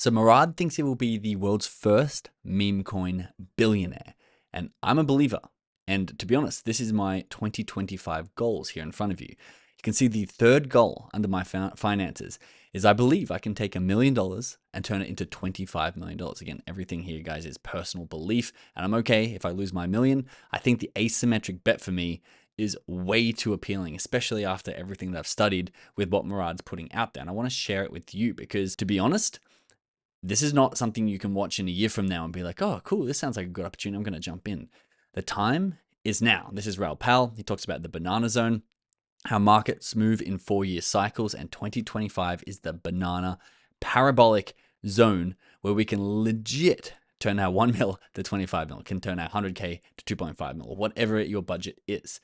So Murad thinks he will be the world's first meme coin billionaire, and I'm a believer. And to be honest, this is my 2025 goals here in front of you. You can see the third goal under my finances is I believe I can take $1 million and turn it into $25 million. Again, everything here, guys, is personal belief, and I'm okay if I lose my million. I think the asymmetric bet for me is way too appealing, especially after everything that I've studied with what Murad's putting out there. And I want to share it with you because, to be honest, this is not something you can watch in a year from now and be like, oh, cool, this sounds like a good opportunity. I'm going to jump in. The time is now. This is Raoul Pal. He talks about the banana zone, how markets move in 4-year cycles, and 2025 is the banana parabolic zone where we can legit turn our 1 mil to 25 mil, can turn our 100K to 2.5 mil, or whatever your budget is.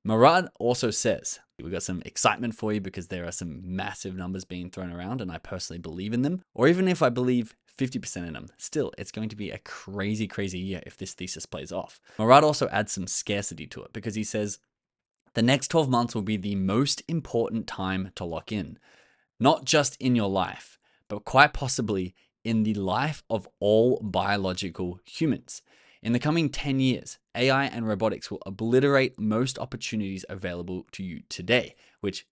Murad also says, we got some excitement for you because there are some massive numbers being thrown around and I personally believe in them. Or even if I believe 50% in them, still, it's going to be a crazy, crazy year if this thesis plays off. Murad also adds some scarcity to it because he says, the next 12 months will be the most important time to lock in, not just in your life, but quite possibly in the life of all biological humans. In the coming 10 years, AI and robotics will obliterate most opportunities available to you today, which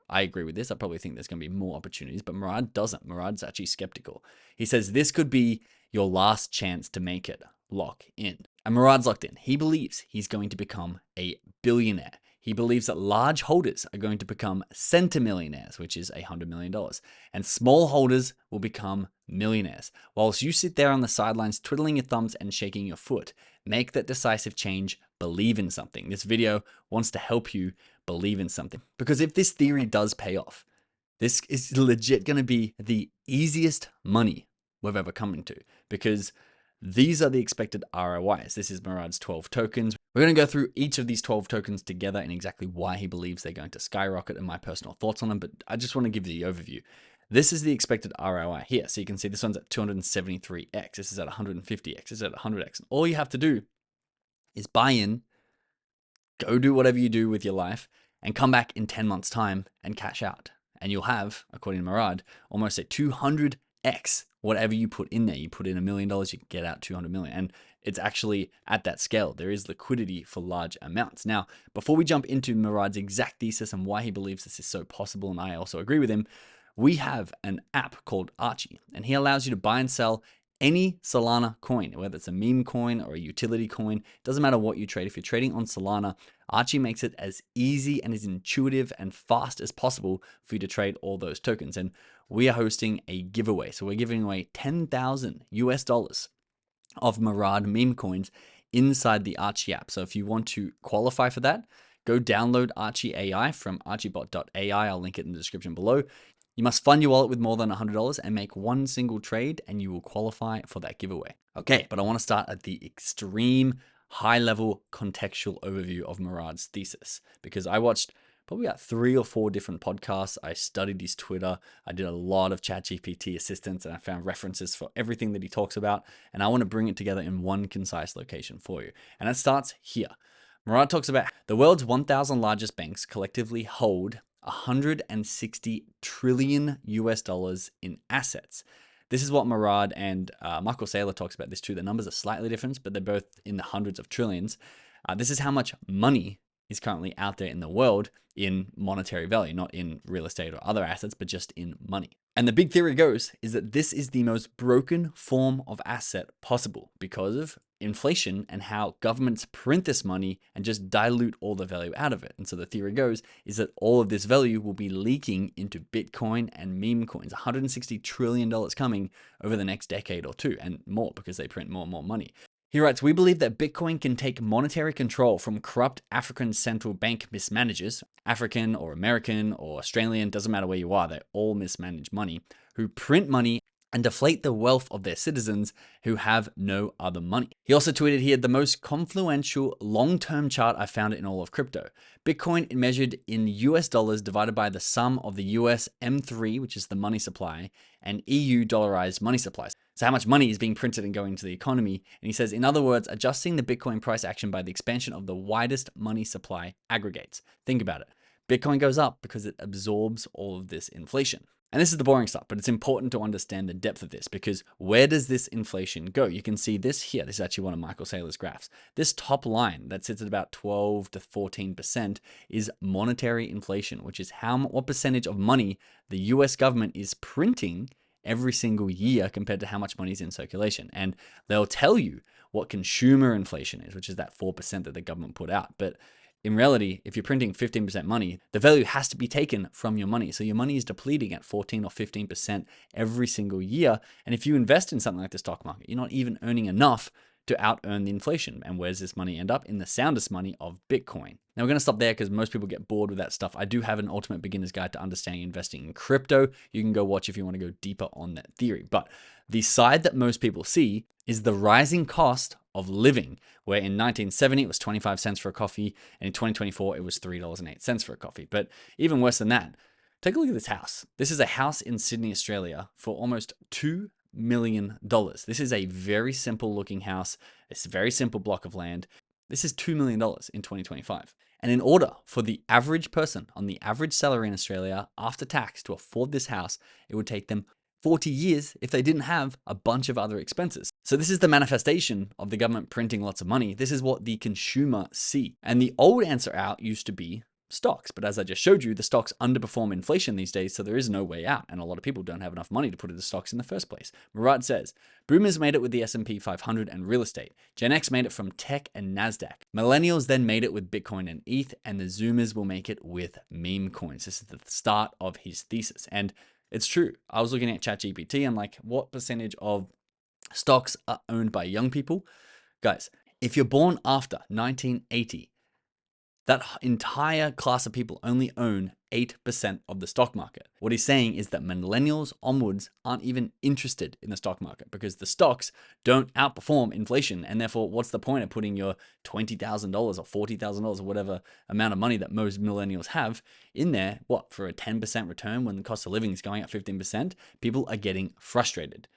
I agree with this. I probably think there's going to be more opportunities, but Murad doesn't. Murad's actually skeptical. He says this could be your last chance to make it. Lock in. And Murad's locked in. He believes he's going to become a billionaire. He believes that large holders are going to become centimillionaires, which is $100 million, and small holders will become millionaires. Whilst you sit there on the sidelines twiddling your thumbs and shaking your foot, make that decisive change, believe in something. This video wants to help you believe in something. Because if this theory does pay off, this is legit going to be the easiest money we've ever come into, because these are the expected ROIs. This is Murad's 12 tokens. We're going to go through each of these 12 tokens together and exactly why he believes they're going to skyrocket and my personal thoughts on them, but I just want to give you the overview. This is the expected ROI here. So you can see this one's at 273x. This is at 150x. This is at 100x. And all you have to do is buy in, go do whatever you do with your life, and come back in 10 months' time and cash out. And you'll have, according to Murad, almost a 200x whatever you put in there. You put in $1 million, you can get out 200 million. And it's actually at that scale. There is liquidity for large amounts. Now, before we jump into Murad's exact thesis and why he believes this is so possible, and I also agree with him, we have an app called Archie, and he allows you to buy and sell any Solana coin, whether it's a meme coin or a utility coin. Doesn't matter what you trade. If you're trading on Solana, Archie makes it as easy and as intuitive and fast as possible for you to trade all those tokens. And we are hosting a giveaway. So we're giving away 10,000 US dollars of Murad meme coins inside the Archie app. So if you want to qualify for that, go download Archie AI from archiebot.ai. I'll link it in the description below. You must fund your wallet with more than $100 and make one single trade, and you will qualify for that giveaway. Okay, but I want to start at the extreme high-level contextual overview of Murad's thesis, because I watched probably about 3 or 4 different podcasts. I studied his Twitter. I did a lot of ChatGPT assistance, and I found references for everything that he talks about, and I want to bring it together in one concise location for you. And it starts here. Murad talks about the world's 1,000 largest banks collectively hold 160 trillion US dollars in assets. This is what Murad and Michael Saylor talks about this too. The numbers are slightly different, but they're both in the hundreds of trillions. This is how much money is currently out there in the world in monetary value, not in real estate or other assets, but just in money. And the big theory goes is that this is the most broken form of asset possible because of inflation and how governments print this money and just dilute all the value out of it. And so the theory goes is that all of this value will be leaking into Bitcoin and meme coins, $160 trillion coming over the next decade or two and more because they print more and more money. He writes, we believe that Bitcoin can take monetary control from corrupt African central bank mismanagers, African or American or Australian, doesn't matter where you are, they all mismanage money, who print money and deflate the wealth of their citizens who have no other money. He also tweeted here, the most confluential long-term chart I found in all of crypto. Bitcoin measured in US dollars divided by the sum of the US M3, which is the money supply, and EU dollarized money supplies. So how much money is being printed and going into the economy. And he says, in other words, adjusting the Bitcoin price action by the expansion of the widest money supply aggregates. Think about it. Bitcoin goes up because it absorbs all of this inflation. And this is the boring stuff, but it's important to understand the depth of this, because where does this inflation go? You can see this here. This is actually one of Michael Saylor's graphs. This top line that sits at about 12 to 14% is monetary inflation, which is what percentage of money the US government is printing every single year compared to how much money is in circulation. And they'll tell you what consumer inflation is, which is that 4% that the government put out. But in reality, if you're printing 15% money, the value has to be taken from your money. So your money is depleting at 14 or 15% every single year. And if you invest in something like the stock market, you're not even earning enough to out earn the inflation. And where does this money end up? In the soundest money of Bitcoin. Now we're going to stop there because most people get bored with that stuff. I do have an ultimate beginner's guide to understanding investing in crypto. You can go watch if you want to go deeper on that theory. But the side that most people see is the rising cost of living, where in 1970 it was 25 cents for a coffee, and in 2024 it was $3.08 for a coffee. But even worse than that, take a look at this house. This is a house in Sydney, Australia for almost $2 million. This is a very simple looking house. It's a very simple block of land. This is $2 million in 2025. And in order for the average person on the average salary in Australia after tax to afford this house, it would take them 40 years if they didn't have a bunch of other expenses. So this is the manifestation of the government printing lots of money. This is what the consumer see. And the old answer out used to be stocks. But as I just showed you, the stocks underperform inflation these days, so there is no way out. And a lot of people don't have enough money to put into stocks in the first place. Murad says, boomers made it with the S&P 500 and real estate. Gen X made it from tech and NASDAQ. Millennials then made it with Bitcoin and ETH, and the Zoomers will make it with meme coins. This is the start of his thesis. And it's true. I was looking at ChatGPT. I'm like, what percentage of stocks are owned by young people? Guys, if you're born after 1980, that entire class of people only own 8% of the stock market. What he's saying is that millennials onwards aren't even interested in the stock market because the stocks don't outperform inflation. And therefore, what's the point of putting your $20,000 or $40,000 or whatever amount of money that most millennials have in there? What, for a 10% return when the cost of living is going up 15%? People are getting frustrated.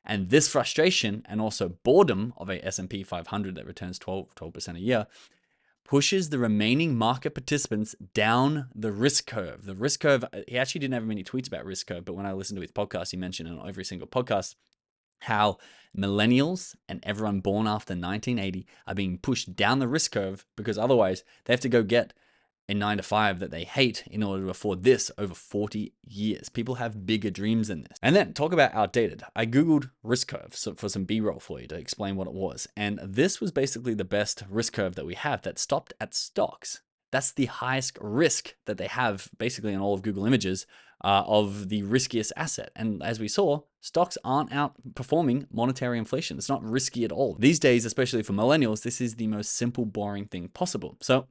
And this frustration and also boredom of a S&P 500 that returns 12% a year pushes the remaining market participants down the risk curve. The risk curve, he actually didn't have many tweets about risk curve, but when I listened to his podcast, he mentioned on every single podcast how millennials and everyone born after 1980 are being pushed down the risk curve because otherwise they have to go get a 9-to-5 that they hate in order to afford this over 40 years. People have bigger dreams than this. And then talk about outdated. I Googled risk curve for some B-roll for you to explain what it was. And this was basically the best risk curve that we have that stopped at stocks. That's the highest risk that they have basically in all of Google Images of the riskiest asset. And as we saw, stocks aren't outperforming monetary inflation. It's not risky at all. These days, especially for millennials, this is the most simple, boring thing possible. So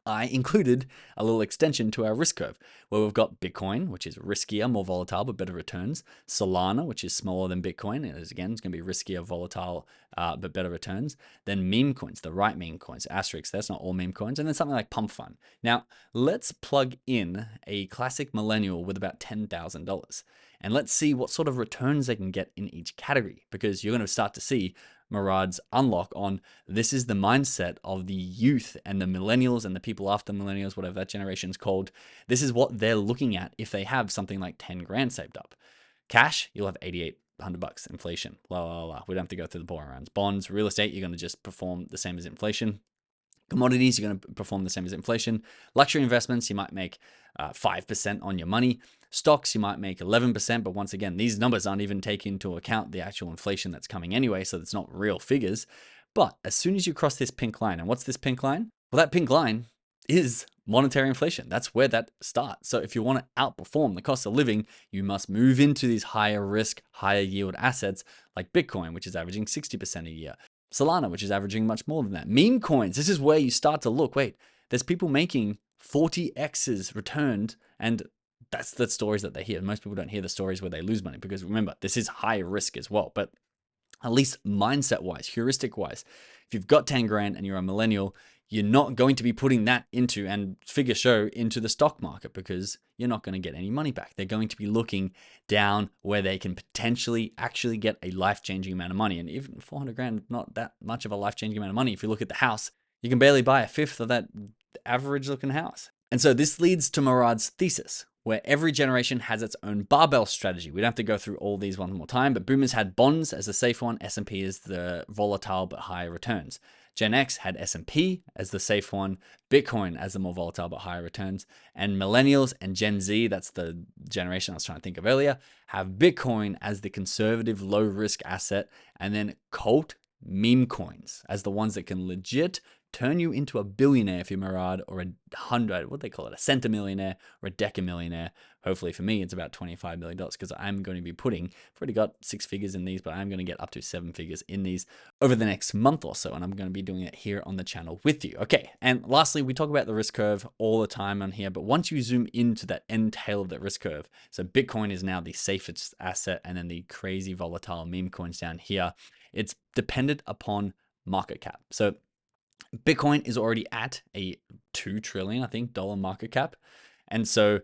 I included a little extension to our risk curve where we've got Bitcoin, which is riskier, more volatile, but better returns. Solana, which is smaller than Bitcoin. And it's going to be riskier, volatile, but better returns. Then meme coins, the right meme coins, asterisks. That's not all meme coins. And then something like Pump Fund. Now, let's plug in a classic millennial with about $10,000. And let's see what sort of returns they can get in each category, because you're going to start to see Murad's unlock on this is the mindset of the youth and the millennials and the people after millennials, whatever that generation's called. This is what they're looking at if they have something like 10 grand saved up. Cash, you'll have $8,800. Inflation, blah, blah, blah. We don't have to go through the boring rounds. Bonds, real estate, you're going to just perform the same as inflation. Commodities, you're going to perform the same as inflation. Luxury investments, you might make 5% on your money. Stocks, you might make 11%, but once again, these numbers aren't even taking into account the actual inflation that's coming anyway, so it's not real figures. But as soon as you cross this pink line, and what's this pink line? Well, that pink line is monetary inflation. That's where that starts. So if you want to outperform the cost of living, you must move into these higher risk, higher yield assets like Bitcoin, which is averaging 60% a year. Solana, which is averaging much more than that. Meme coins, this is where you start to look, wait, there's people making 40x's returned, and that's the stories that they hear. Most people don't hear the stories where they lose money because remember, this is high risk as well. But at least mindset-wise, heuristic-wise, if you've got 10 grand and you're a millennial, you're not going to be putting that into, and figure show, into the stock market because you're not going to get any money back. They're going to be looking down where they can potentially actually get a life-changing amount of money. And even 400 grand, not that much of a life-changing amount of money. If you look at the house, you can barely buy a fifth of that average looking house. And so this leads to Murad's thesis, where every generation has its own barbell strategy. We don't have to go through all these one more time, but boomers had bonds as the safe one, S&P as the volatile but higher returns. Gen X had S&P as the safe one, Bitcoin as the more volatile but higher returns, and millennials and Gen Z, that's the generation I was trying to think of earlier, have Bitcoin as the conservative low risk asset, and then cult meme coins as the ones that can legit turn you into a billionaire if you're Murad, or what they call it, a centimillionaire or a decamillionaire. Hopefully for me, it's about $25 million because I'm going to be putting, I've already got 6 figures in these, but I'm going to get up to 7 figures in these over the next month or so. And I'm going to be doing it here on the channel with you. Okay. And lastly, we talk about the risk curve all the time on here, but once you zoom into that end tail of that risk curve, so Bitcoin is now the safest asset, and then the crazy volatile meme coins down here, it's dependent upon market cap. So Bitcoin is already at a $2 trillion, I think, dollar market cap. And so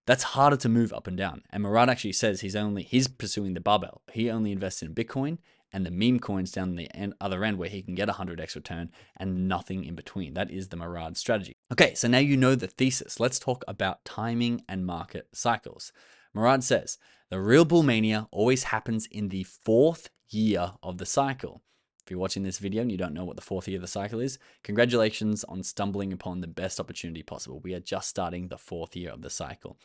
that's harder to move up and down. And Murad actually says he's pursuing the barbell. He only invests in Bitcoin and the meme coins down the other end where he can get 100x return and nothing in between. That is the Murad strategy. Okay, so now you know the thesis. Let's talk about timing and market cycles. Murad says the real bull mania always happens in the 4th year of the cycle. If you're watching this video and you don't know what the 4th year of the cycle is, congratulations on stumbling upon the best opportunity possible. We are just starting the 4th year of the cycle.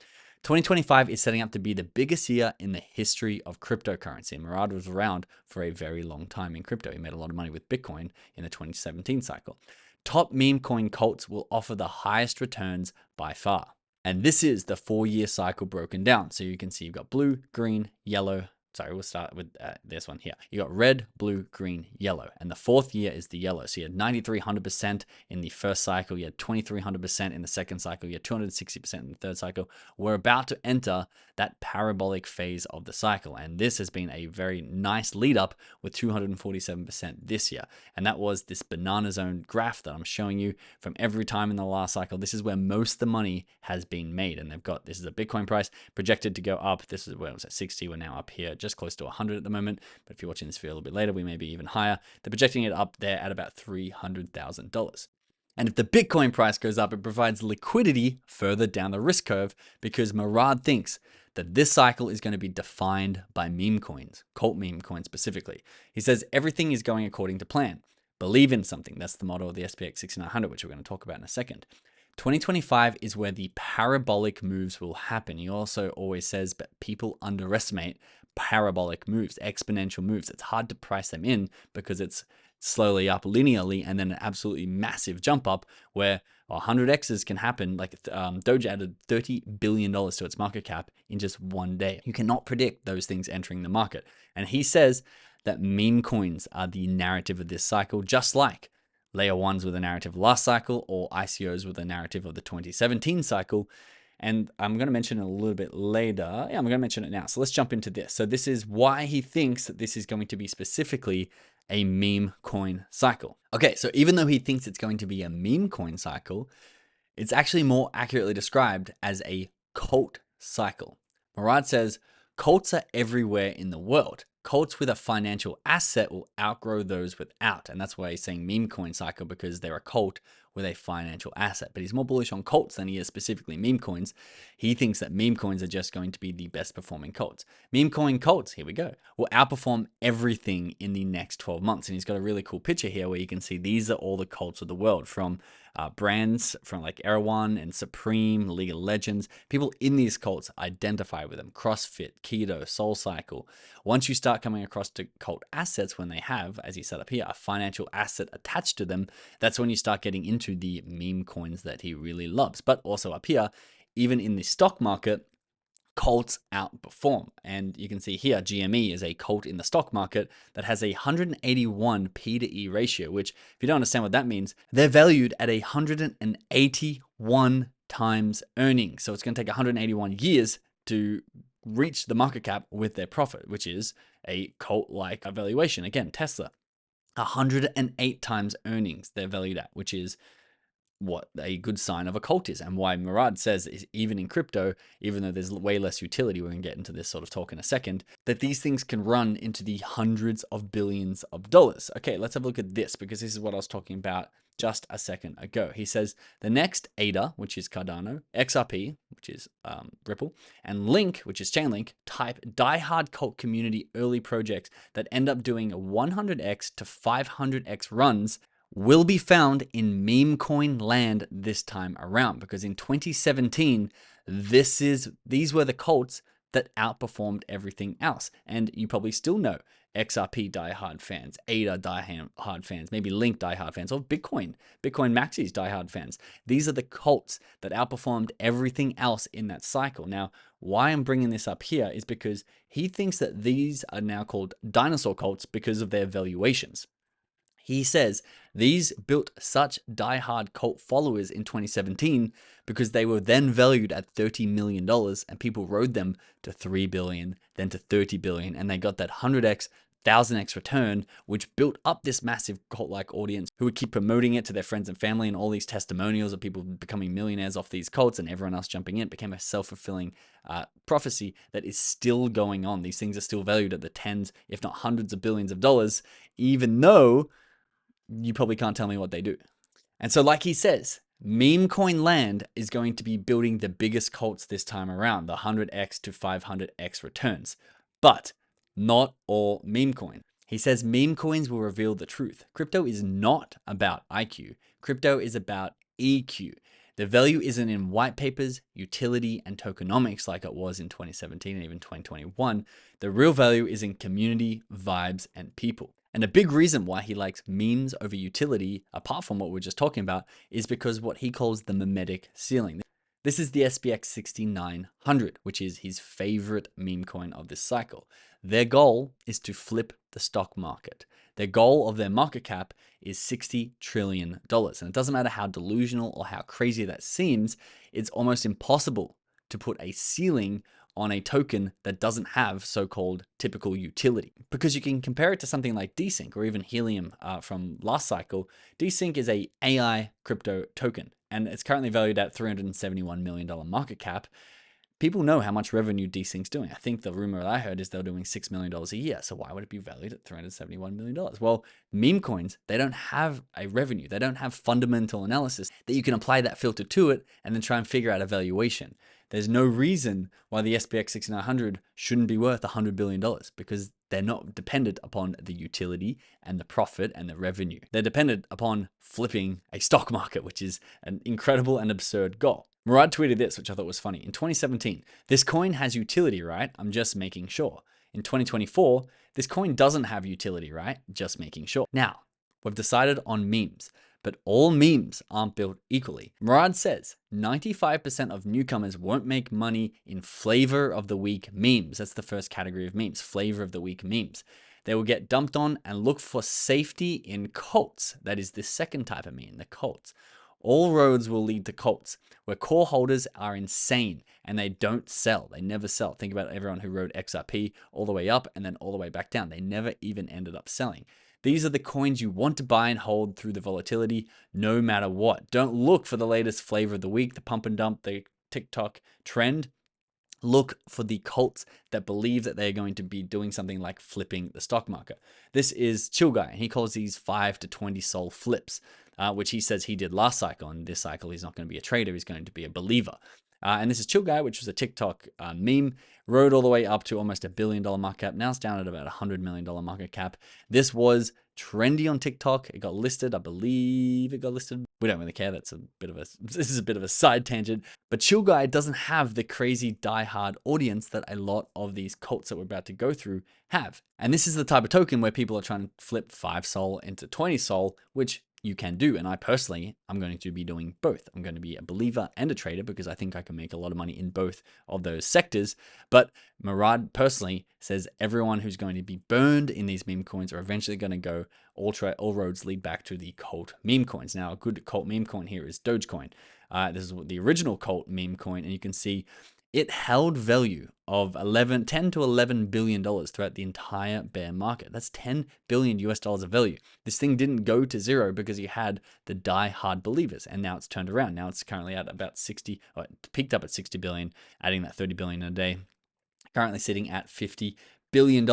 2025 is setting up to be the biggest year in the history of cryptocurrency. And Murad was around for a very long time in crypto. He made a lot of money with Bitcoin in the 2017 cycle. Top meme coin cults will offer the highest returns by far. And this is the 4-year cycle broken down. So you can see you've got blue, green, yellow. Sorry, we'll start with this one here. You got red, blue, green, yellow. And the 4th year is the yellow. So you had 9,300% in the first cycle. You had 2,300% in the second cycle. You had 260% in the third cycle. We're about to enter that parabolic phase of the cycle. And this has been a very nice lead up with 247% this year. And that was this banana zone graph that I'm showing you from every time in the last cycle. This is where most of the money has been made. And they've got, this is a Bitcoin price projected to go up. This is where it was at 60. We're now up here just close to 100 at the moment, but if you're watching this video a little bit later, we may be even higher. They're projecting it up there at about $300,000. And if the Bitcoin price goes up, it provides liquidity further down the risk curve, because Murad thinks that this cycle is going to be defined by meme coins, cult meme coins specifically. He says everything is going according to plan. Believe in something. That's the motto of the SPX6900, which we're going to talk about in a second. 2025 is where the parabolic moves will happen. He also always says, but people underestimate parabolic moves, exponential moves. It's hard to price them in because it's slowly up linearly and then an absolutely massive jump up where 100x's can happen. Like Doge added $30 billion to its market cap in just one day. You cannot predict those things entering the market. And he says that meme coins are the narrative of this cycle, just like layer ones with a narrative last cycle, or ICOs with a narrative of the 2017 cycle. And I'm going to mention it a little bit later. Yeah, I'm going to mention it now. So let's jump into this. So this is why he thinks that this is going to be specifically a meme coin cycle. Okay, so even though he thinks it's going to be a meme coin cycle, it's actually more accurately described as a cult cycle. Murad says cults are everywhere in the world. Cults with a financial asset will outgrow those without. And that's why he's saying meme coin cycle, because they're a cult with a financial asset. But he's more bullish on cults than he is specifically meme coins. He thinks that meme coins are just going to be the best performing cults. Meme coin cults, here we go, will outperform everything in the next 12 months. And he's got a really cool picture here where you can see these are all the cults of the world, from brands from like Erewhon and Supreme, League of Legends. People in these cults identify with them. CrossFit, Keto, SoulCycle. Once you start coming across to cult assets, when they have, as he set up here, a financial asset attached to them, that's when you start getting into the meme coins that he really loves. But also up here, even in the stock market, cults outperform. And you can see here, GME is a cult in the stock market that has a 181 P to E ratio, which, if you don't understand what that means, they're valued at 181 times earnings. So it's going to take 181 years to reach the market cap with their profit, which is a cult-like valuation. Again, Tesla, 108 times earnings they're valued at, which is what a good sign of a cult is, and why Murad says is even in crypto, even though there's way less utility, we're going to get into this sort of talk in a second, that these things can run into the hundreds of billions of dollars. Okay, let's have a look at this, because this is what I was talking about just a second ago. He says the next ADA, which is Cardano, XRP, which is Ripple, and Link, which is Chainlink, type diehard cult community early projects that end up doing 100x to 500x runs will be found in memecoin land this time around, because in 2017 these were the cults that outperformed everything else. And you probably still know XRP diehard fans, ADA diehard fans, maybe Link diehard fans, or Bitcoin Maxis diehard fans. These are the cults that outperformed everything else in that cycle. Now, why I'm bringing this up here is because he thinks that these are now called dinosaur cults because of their valuations. He says these built such diehard cult followers in 2017 because they were then valued at $30 million, and people rode them to 3 billion, then to 30 billion, and they got that 100x, 1000x return, which built up this massive cult-like audience who would keep promoting it to their friends and family, and all these testimonials of people becoming millionaires off these cults and everyone else jumping in. It became a self-fulfilling prophecy that is still going on. These things are still valued at the tens, if not hundreds of billions of dollars, even though you probably can't tell me what they do. And so, like he says, memecoin land is going to be building the biggest cults this time around, the 100x to 500x returns. But not all memecoin. He says meme coins will reveal the truth. Crypto is not about IQ. Crypto is about EQ. The value isn't in white papers, utility, and tokenomics like it was in 2017 and even 2021. The real value is in community, vibes, and people. And a big reason why he likes memes over utility, apart from what we're just talking about, is because what he calls the memetic ceiling. This is the SPX6900, which is his favorite meme coin of this cycle. Their goal is to flip the stock market. Their goal of their market cap is $60 trillion. And it doesn't matter how delusional or how crazy that seems, it's almost impossible to put a ceiling on a token that doesn't have so-called typical utility. Because you can compare it to something like Desync or even Helium from last cycle. Desync is a AI crypto token, and it's currently valued at $371 million market cap. People know how much revenue Desync's doing. I think the rumor that I heard is they're doing $6 million a year. So why would it be valued at $371 million? Well, meme coins, they don't have a revenue. They don't have fundamental analysis that you can apply that filter to it and then try and figure out a valuation. There's no reason why the SPX 6900 shouldn't be worth $100 billion, because they're not dependent upon the utility and the profit and the revenue. They're dependent upon flipping a stock market, which is an incredible and absurd goal. Murad tweeted this, which I thought was funny. In 2017, this coin has utility, right? I'm just making sure. In 2024, this coin doesn't have utility, right? Just making sure. Now, we've decided on memes, but all memes aren't built equally. Murad says 95% of newcomers won't make money in flavor of the week memes. That's the first category of memes, flavor of the week memes. They will get dumped on and look for safety in cults. That is the second type of meme, the cults. All roads will lead to cults, where core holders are insane and they don't sell. They never sell. Think about everyone who rode XRP all the way up and then all the way back down. They never even ended up selling. These are the coins you want to buy and hold through the volatility, no matter what. Don't look for the latest flavor of the week, the pump and dump, the TikTok trend. Look for the cults that believe that they're going to be doing something like flipping the stock market. This is Chill Guy, and he calls these 5 to 20 sol flips, which he says he did last cycle. And this cycle, he's not going to be a trader, he's going to be a believer. And this is Chill Guy, which was a TikTok meme, rode all the way up to almost $1 billion market cap. Now it's down at about $100 million market cap. This was trendy on TikTok. It got listed. I believe it got listed. We don't really care. This is a bit of a side tangent. But Chill Guy doesn't have the crazy diehard audience that a lot of these cults that we're about to go through have. And this is the type of token where people are trying to flip 5 sol into 20 sol, which you can do. And I personally, I'm going to be doing both. I'm going to be a believer and a trader because I think I can make a lot of money in both of those sectors. But Murad personally says everyone who's going to be burned in these meme coins are eventually going to go, all roads lead back to the cult meme coins. Now, a good cult meme coin here is Dogecoin. This is the original cult meme coin, and you can see it held value of 10 to $11 billion throughout the entire bear market. That's 10 billion US dollars of value. This thing didn't go to zero because you had the die-hard believers, and now it's turned around. Now it's currently at about 60, or it peaked up at 60 billion, adding that 30 billion a day. Currently sitting at 50 billion,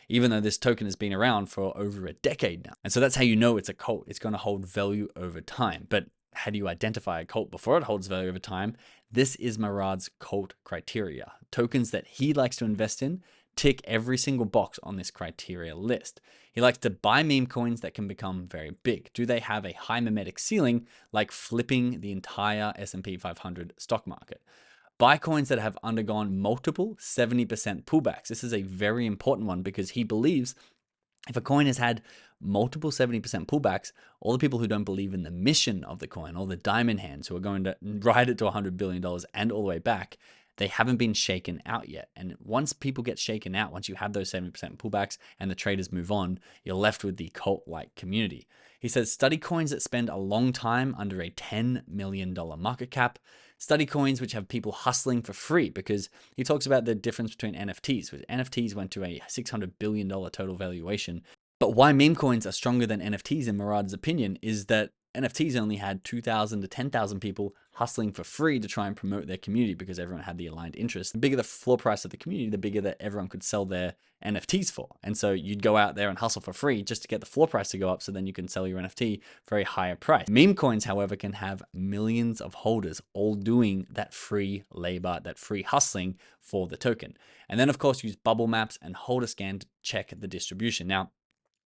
even though this token has been around for over a decade now. And so that's how you know it's a cult. It's going to hold value over time. But how do you identify a cult before it holds value over time? This is Murad's cult criteria. Tokens that he likes to invest in tick every single box on this criteria list. He likes to buy meme coins that can become very big. Do they have a high mimetic ceiling, like flipping the entire S&P 500 stock market? Buy coins that have undergone multiple 70% pullbacks. This is a very important one because he believes if a coin has had multiple 70% pullbacks, all the people who don't believe in the mission of the coin, all the diamond hands who are going to ride it to $100 billion and all the way back, they haven't been shaken out yet. And once people get shaken out, once you have those 70% pullbacks and the traders move on, you're left with the cult-like community. He says, study coins that spend a long time under a $10 million market cap. Study coins which have people hustling for free, because he talks about the difference between NFTs, which NFTs went to a $600 billion total valuation. But why meme coins are stronger than NFTs in Murad's opinion is that NFTs only had 2,000 to 10,000 people hustling for free to try and promote their community because everyone had the aligned interest. The bigger the floor price of the community, the bigger that everyone could sell their NFTs for. And so you'd go out there and hustle for free just to get the floor price to go up so then you can sell your NFT for a higher price. Meme coins, however, can have millions of holders all doing that free labor, that free hustling for the token. And then, of course, use bubble maps and holder scan to check the distribution. Now,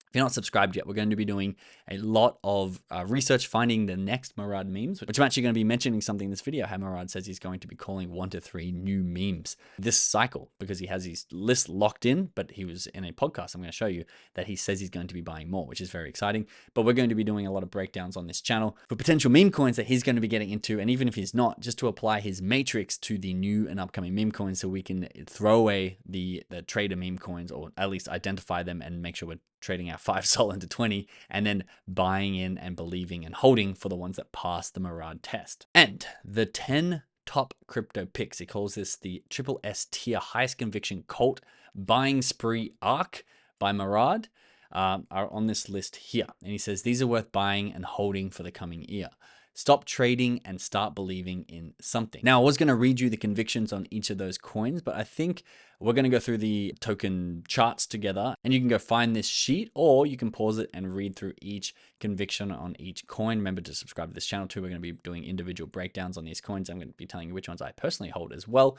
if you're not subscribed yet, we're going to be doing a lot of research finding the next Murad memes, which I'm actually going to be mentioning something in this video, how Murad says he's going to be calling 1 to 3 new memes this cycle because he has his list locked in, but he was in a podcast. I'm going to show you that he says he's going to be buying more, which is very exciting. But we're going to be doing a lot of breakdowns on this channel for potential meme coins that he's going to be getting into. And even if he's not, just to apply his matrix to the new and upcoming meme coins so we can throw away the trader meme coins, or at least identify them and make sure we're trading our 5 sol into 20 and then buying in and believing and holding for the ones that pass the Murad test. And the 10 top crypto picks, he calls this the triple S tier highest conviction cult buying spree arc by Murad, are on this list here. And he says these are worth buying and holding for the coming year. Stop trading and start believing in something. Now, I was going to read you the convictions on each of those coins, but I think we're going to go through the token charts together, and you can go find this sheet, or you can pause it and read through each conviction on each coin. Remember to subscribe to this channel too. We're going to be doing individual breakdowns on these coins. I'm going to be telling you which ones I personally hold as well.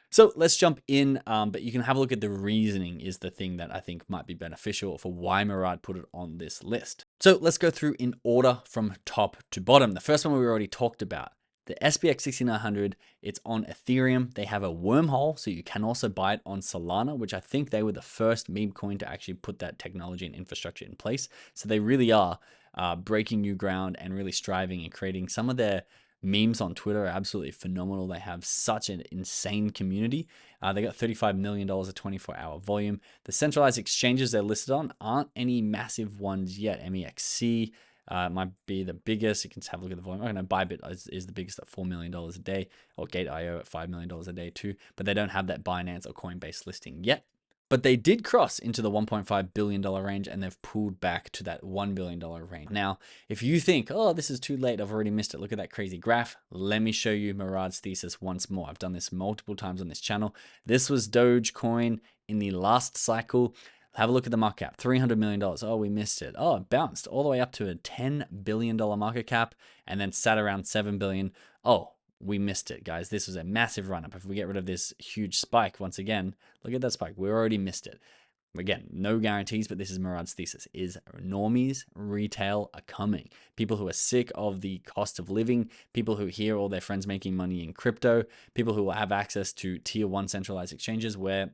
So let's jump in, but you can have a look at the reasoning is the thing that I think might be beneficial for why Murad put it on this list. So let's go through in order from top to bottom. The first one we already talked about, the SPX6900, it's on Ethereum. They have a wormhole, so you can also buy it on Solana, which I think they were the first meme coin to actually put that technology and infrastructure in place. So they really are breaking new ground and really striving and creating some of their memes on Twitter are absolutely phenomenal. They have such an insane community. They got $35 million of 24-hour volume. The centralized exchanges they're listed on aren't any massive ones yet. MEXC might be the biggest. You can have a look at the volume. I know Bybit is the biggest at $4 million a day, or Gate.io at $5 million a day too, but they don't have that Binance or Coinbase listing yet. But they did cross into the $1.5 billion range, and they've pulled back to that $1 billion range. Now, if you think, oh, this is too late, I've already missed it, look at that crazy graph. Let me show you Murad's thesis once more. I've done this multiple times on this channel. This was Dogecoin in the last cycle. Have a look at the market cap, $300 million. Oh, we missed it. Oh, it bounced all the way up to a $10 billion market cap and then sat around $7 billion. Oh, we missed it, guys. This was a massive run up. If we get rid of this huge spike once again, look at that spike. We already missed it. Again, no guarantees, but this is Murad's thesis, is normies, retail are coming. People who are sick of the cost of living, people who hear all their friends making money in crypto, people who will have access to tier 1 centralized exchanges where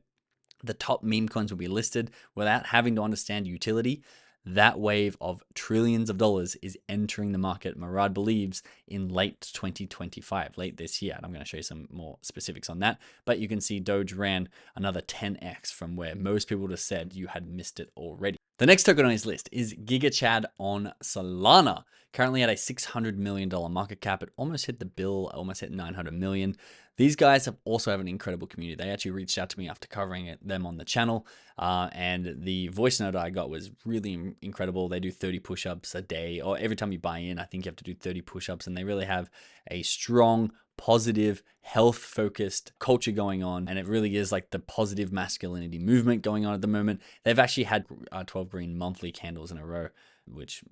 the top meme coins will be listed without having to understand utility. That wave of trillions of dollars is entering the market, Murad believes, in late 2025, late this year. And I'm going to show you some more specifics on that. But you can see Doge ran another 10x from where most people would have said you had missed it already. The next token on his list is Gigachad on Solana. Currently at a $600 million market cap. It almost hit the bill, almost hit 900 million. These guys also have an incredible community. They actually reached out to me after covering them on the channel. And the voice note I got was really incredible. They do 30 push-ups a day, or every time you buy in, I think you have to do 30 push-ups. And they really have a strong positive, health-focused culture going on, and it really is like the positive masculinity movement going on at the moment. They've actually had 12 green monthly candles in a row, which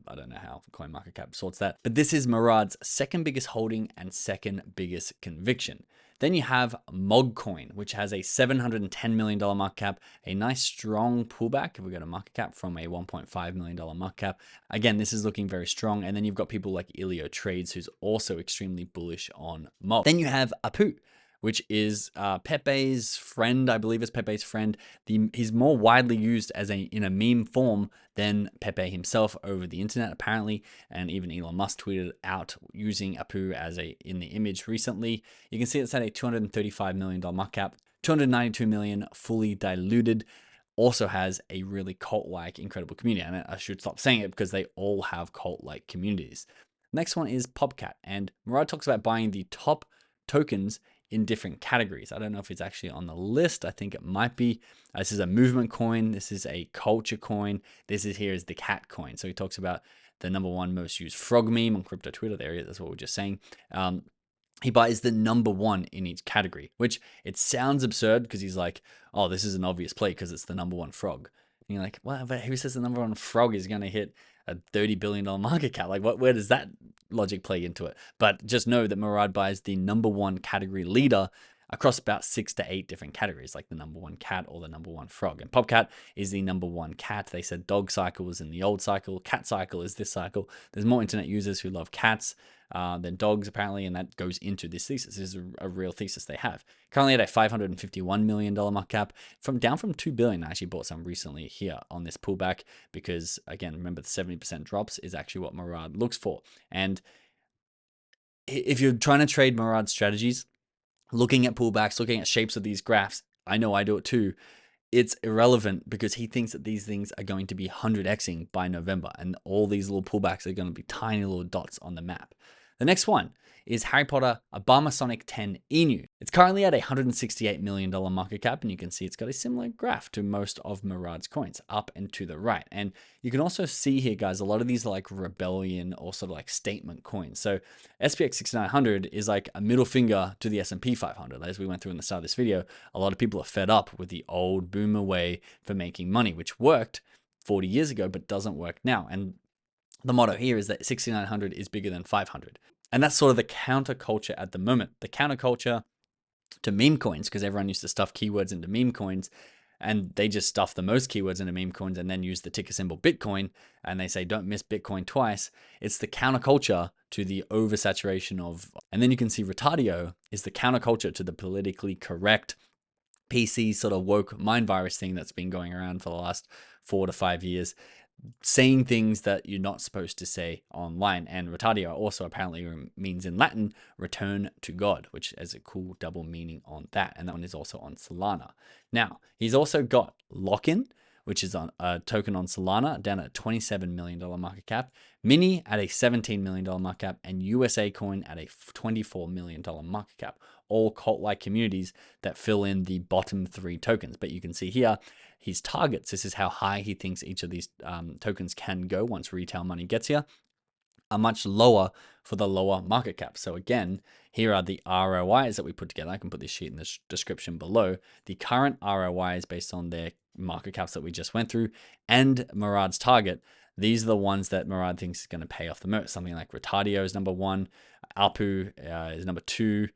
I don't know how CoinMarketCap sorts that. But this is Murad's second biggest holding and second biggest conviction. Then you have memecoin, which has a $710 million market cap, a nice strong pullback if we go to market cap from a $1.5 million market cap. Again, this is looking very strong. And then you've got people like Ilio Trades, who's also extremely bullish on meme. Then you have Apu, which is Pepe's friend. I believe it's Pepe's friend. He's more widely used as in a meme form than Pepe himself over the internet, apparently. And even Elon Musk tweeted out using Apu as in the image recently. You can see it's at a $235 million market cap, 292 million fully diluted. Also has a really cult-like incredible community. And I should stop saying it because they all have cult-like communities. Next one is Popcat. And Murad talks about buying the top tokens in different categories. I don't know if it's actually on the list. I think it might be. This is a movement coin. This is a culture coin. This is here is the cat coin. So he talks about the #1 most used frog meme on crypto Twitter. There he is. That's what we we're just saying. He buys the #1 in each category, which it sounds absurd because he's like, oh, this is an obvious play because it's the #1 frog. And you're like, well, but who says the #1 frog is going to hit a $30 billion market cap? Like, where does that logic play into it? But just know that Murad buys the #1 category leader across about 6 to 8 different categories, like the #1 cat or the #1 frog. And Popcat is the #1 cat. They said dog cycle was in the old cycle. Cat cycle is this cycle. There's more internet users who love cats than dogs, apparently, and that goes into this thesis. This is a real thesis they have. Currently at a $551 million market cap, down from $2 billion. I actually bought some recently here on this pullback because, again, remember the 70% drops is actually what Murad looks for. And if you're trying to trade Murad's strategies, looking at pullbacks, looking at shapes of these graphs, I know I do it too, it's irrelevant because he thinks that these things are going to be 100xing by November, and all these little pullbacks are going to be tiny little dots on the map. The next one is Harry Potter Obama Sonic 10 Inu. It's currently at a $168 million market cap, and you can see it's got a similar graph to most of Murad's coins, up and to the right. And you can also see here, guys, a lot of these are like rebellion or sort of like statement coins. So SPX6900 is like a middle finger to the S&P 500. As we went through in the start of this video, a lot of people are fed up with the old boomer way for making money, which worked 40 years ago, but doesn't work now. And the motto here is that 6900 is bigger than 500. And that's sort of the counterculture at the moment. The counterculture to meme coins, because everyone used to stuff keywords into meme coins, and they just stuff the most keywords into meme coins and then use the ticker symbol Bitcoin, and they say don't miss Bitcoin twice. It's the counterculture to the oversaturation of, and then you can see Retardio is the counterculture to the politically correct PC sort of woke mind virus thing that's been going around for the last 4 to 5 years, saying things that you're not supposed to say online. And retardio also apparently means in Latin, return to God, which is a cool double meaning on that. And that one is also on Solana. Now, he's also got Lock-in, which is on a token on Solana, down at $27 million market cap, Mini at a $17 million market cap, and USA Coin at a $24 million market cap. All cult-like communities that fill in the bottom 3 tokens. But you can see here, his targets, this is how high he thinks each of these tokens can go once retail money gets here, are much lower for the lower market cap. So again, here are the ROIs that we put together. I can put this sheet in the description below. The current ROIs based on their market caps that we just went through and Murad's target. These are the ones that Murad thinks is going to pay off the most. Something like Retardio is #1, Apu is #2,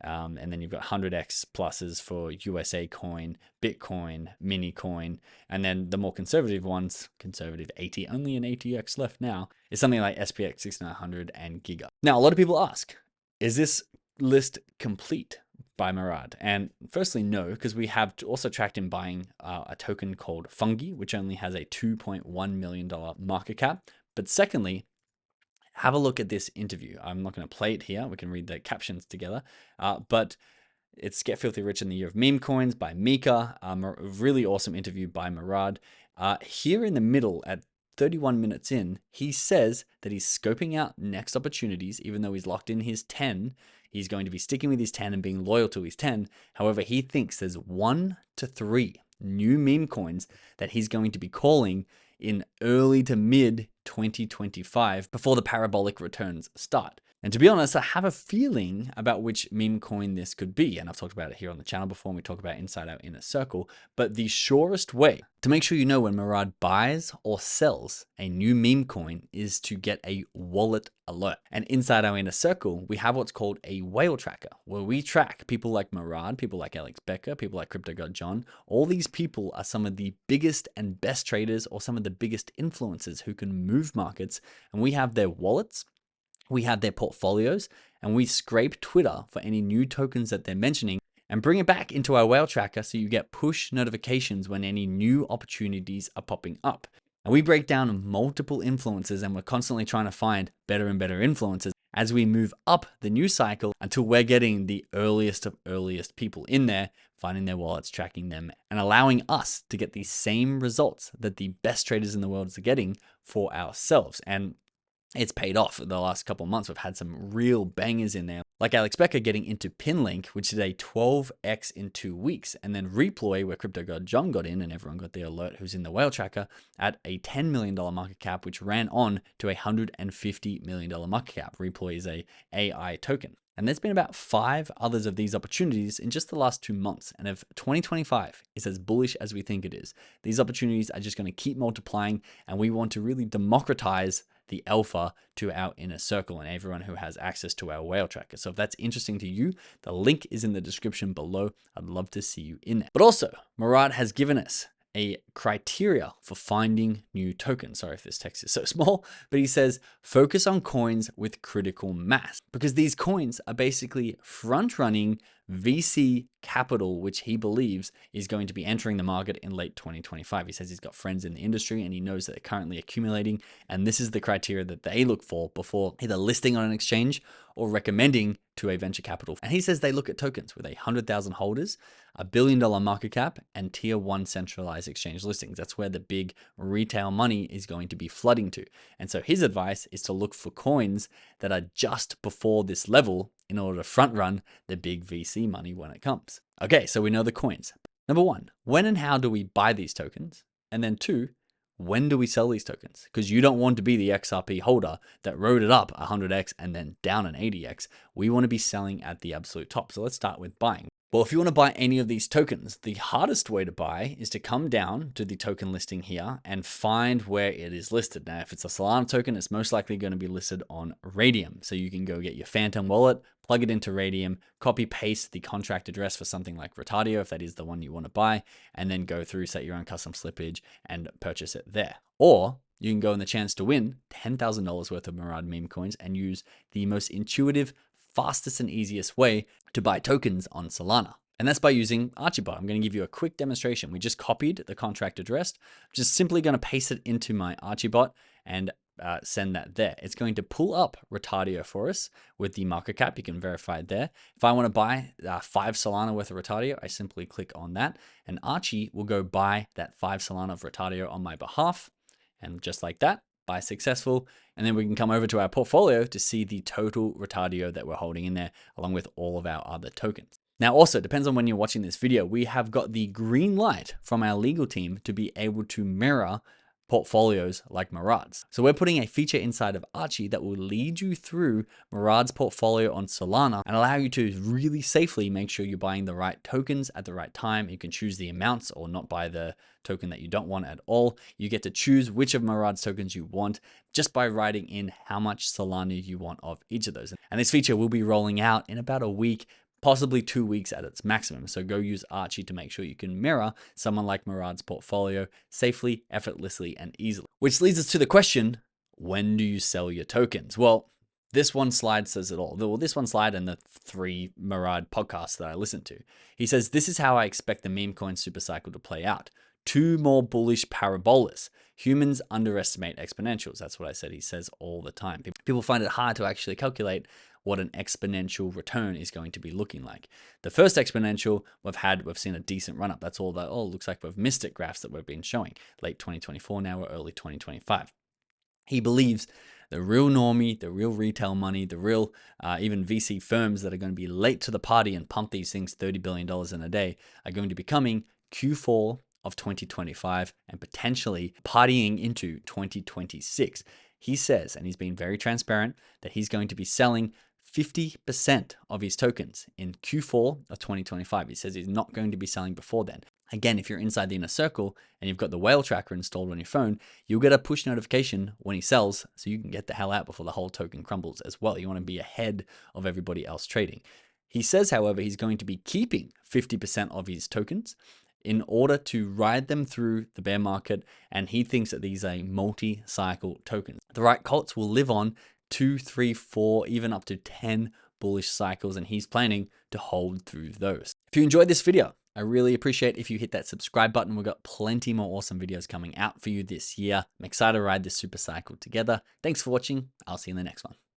and then you've got 100x pluses for USA Coin, Bitcoin, Mini Coin, and then the more conservative ones, conservative 80, only an 80x left now, is something like SPX6900 and Giga. Now, a lot of people ask, is this list complete by Murad? And firstly, no, because we have also tracked him buying a token called Fungi, which only has a $2.1 million market cap. But secondly, have a look at this interview. I'm not going to play it here. We can read the captions together. But it's Get Filthy Rich in the Year of Meme Coins by Mika. A really awesome interview by Murad. Here in the middle, at 31 minutes in, he says that he's scoping out next opportunities, even though he's locked in his 10. He's going to be sticking with his 10 and being loyal to his 10. However, he thinks there's 1 to 3 new meme coins that he's going to be calling in early to mid 2025 before the parabolic returns start. And to be honest, I have a feeling about which meme coin this could be. And I've talked about it here on the channel before, and we talk about inside our inner circle. But the surest way to make sure you know when Murad buys or sells a new meme coin is to get a wallet alert. And inside our inner circle, we have what's called a whale tracker, where we track people like Murad, people like Alex Becker, people like Crypto God John. All these people are some of the biggest and best traders, or some of the biggest influencers who can move markets. And we have their wallets, we have their portfolios, and we scrape Twitter for any new tokens that they're mentioning and bring it back into our whale tracker so you get push notifications when any new opportunities are popping up. And we break down multiple influencers, and we're constantly trying to find better and better influencers as we move up the news cycle until we're getting the earliest of earliest people in there, finding their wallets, tracking them, and allowing us to get the same results that the best traders in the world are getting for ourselves. And it's paid off. The last couple of months, we've had some real bangers in there, like Alex Becker getting into Pinlink, which did a 12x in 2 weeks, and then Reploy, where Crypto God John got in and everyone got the alert who's in the whale tracker, at a $10 million market cap, which ran on to a $150 million market cap. Reploy is a AI token. And there's been about 5 others of these opportunities in just the last 2 months. And if 2025 is as bullish as we think it is, these opportunities are just going to keep multiplying, and we want to really democratize the alpha to our inner circle and everyone who has access to our whale tracker. So if that's interesting to you, the link is in the description below. I'd love to see you in there. But also, Murad has given us a criteria for finding new tokens. Sorry if this text is so small, but he says, focus on coins with critical mass, because these coins are basically front-running VC capital, which he believes is going to be entering the market in late 2025. He says he's got friends in the industry and he knows that they're currently accumulating. And this is the criteria that they look for before either listing on an exchange or recommending to a venture capital. And he says they look at tokens with 100,000 holders, $1 billion market cap, and tier 1 centralized exchange listings. That's where the big retail money is going to be flooding to. And so his advice is to look for coins that are just before this level in order to front run the big VC money when it comes. Okay, so we know the coins. Number 1, when and how do we buy these tokens? And then 2, when do we sell these tokens? Because you don't want to be the XRP holder that rode it up 100x and then down an 80x. We want to be selling at the absolute top. So let's start with buying. Well, if you want to buy any of these tokens, the hardest way to buy is to come down to the token listing here and find where it is listed. Now, if it's a Solana token, it's most likely going to be listed on Radium. So you can go get your Phantom wallet, plug it into Radium, copy paste the contract address for something like Rotario, if that is the one you want to buy, and then go through, set your own custom slippage and purchase it there. Or you can go in the chance to win $10,000 worth of Murad meme coins and use the most intuitive, fastest and easiest way to buy tokens on Solana. And that's by using Archibot. I'm going to give you a quick demonstration. We just copied the contract address. I'm just simply going to paste it into my Archibot and send that there. It's going to pull up Rotario for us with the market cap. You can verify it there. If I want to buy 5 Solana worth of Rotario, I simply click on that, and Archie will go buy that 5 Solana of Rotario on my behalf. And just like that, buy successful. And then we can come over to our portfolio to see the total Rotario that we're holding in there, along with all of our other tokens. Now, also, depends on when you're watching this video, we have got the green light from our legal team to be able to mirror portfolios like Murad's. So we're putting a feature inside of Archie that will lead you through Murad's portfolio on Solana and allow you to really safely make sure you're buying the right tokens at the right time. You can choose the amounts or not buy the token that you don't want at all. You get to choose which of Murad's tokens you want just by writing in how much Solana you want of each of those. And this feature will be rolling out in about a week, possibly 2 weeks at its maximum. So go use Archie to make sure you can mirror someone like Murad's portfolio safely, effortlessly, and easily. Which leads us to the question, when do you sell your tokens? Well, this one slide says it all. Well, this one slide and the 3 Murad podcasts that I listened to. He says, this is how I expect the meme coin super cycle to play out. 2 more bullish parabolas. Humans underestimate exponentials. That's what I said. He says all the time. People find it hard to actually calculate what an exponential return is going to be looking like. The first exponential we've seen a decent run up. That's all that, looks like we've missed it graphs that we've been showing. Late 2024 now or early 2025. He believes the real normie, the real retail money, the real even VC firms that are going to be late to the party and pump these things $30 billion in a day are going to be coming Q4 of 2025 and potentially partying into 2026. he says, and he's been very transparent, that he's going to be selling 50% of his tokens in Q4 of 2025. He says he's not going to be selling before then. Again, if you're inside the inner circle and you've got the whale tracker installed on your phone, you'll get a push notification when he sells so you can get the hell out before the whole token crumbles as well. You want to be ahead of everybody else trading. He says, however, he's going to be keeping 50% of his tokens in order to ride them through the bear market, and he thinks that these are multi-cycle tokens. The right cults will live on 2, 3, 4, even up to 10 bullish cycles, and he's planning to hold through those. If you enjoyed this video, I really appreciate if you hit that subscribe button. We've got plenty more awesome videos coming out for you this year. I'm excited to ride this super cycle together. Thanks for watching. I'll see you in the next one.